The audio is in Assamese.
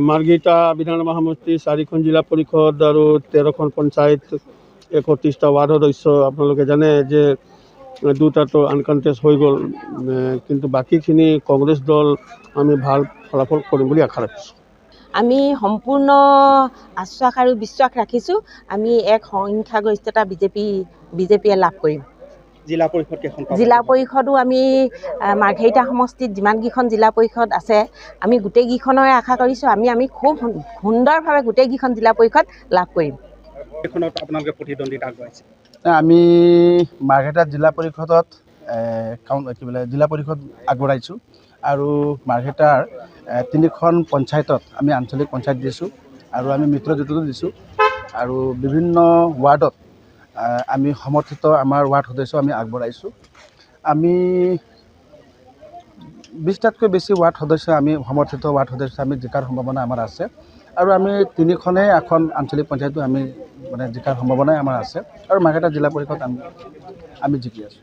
মাৰ্ঘেৰিটা বিধানসভা সমষ্টি 4খন জিলা পৰিষদ আৰু 13খন পঞ্চায়ত 31টা ৱাৰ্ড সদস্য আপোনালোকে জানে যে দুটাটো আনকণ্টেষ্ট হৈ গ'ল, কিন্তু বাকীখিনি কংগ্ৰেছ দল আমি ভাল ফলাফল কৰিম বুলি আশা ৰাখিছোঁ। আমি সম্পূৰ্ণ আশ্বাস আৰু বিশ্বাস ৰাখিছোঁ আমি এক সংখ্যাগৰিষ্ঠতা বিজেপিয়ে লাভ কৰিম। জিলা পৰিষদো আমি মাৰ্ঘেৰিটা সমষ্টিত যিমানকেইখন জিলা পৰিষদ আছে আমি গোটেইকেইখনৰে আশা কৰিছোঁ আমি খুব সুন্দৰভাৱে গোটেইকেইখন জিলা পৰিষদ লাভ কৰিম। আপোনালোকে প্ৰতিদ্বন্দ্বিতা আগবঢ়াইছে। আমি মাৰ্ঘেৰিটা জিলা পৰিষদত জিলা পৰিষদ আগবঢ়াইছোঁ আৰু মাৰ্ঘেৰিটাৰ 3খন পঞ্চায়তত আমি আঞ্চলিক পঞ্চায়ত দিছোঁ আৰু আমি মিত্ৰজোঁটতো দিছোঁ আৰু বিভিন্ন ৱাৰ্ডত আমি সমৰ্থিত আমাৰ ৱাৰ্ড সদস্য আমি আগবঢ়াইছোঁ। আমি 20টাতকৈ বেছি ৱাৰ্ড সদস্য আমি সমৰ্থিত ৱাৰ্ড সদস্য আমি জিকাৰ সম্ভাৱনা আমাৰ আছে আৰু আমি 3খনেই এখন আঞ্চলিক পঞ্চায়তো আমি জিকাৰ সম্ভাৱনাই আমাৰ আছে আৰু মাৰ্ঘেৰিটা জিলা পৰিষদ আমি জিকি আছোঁ।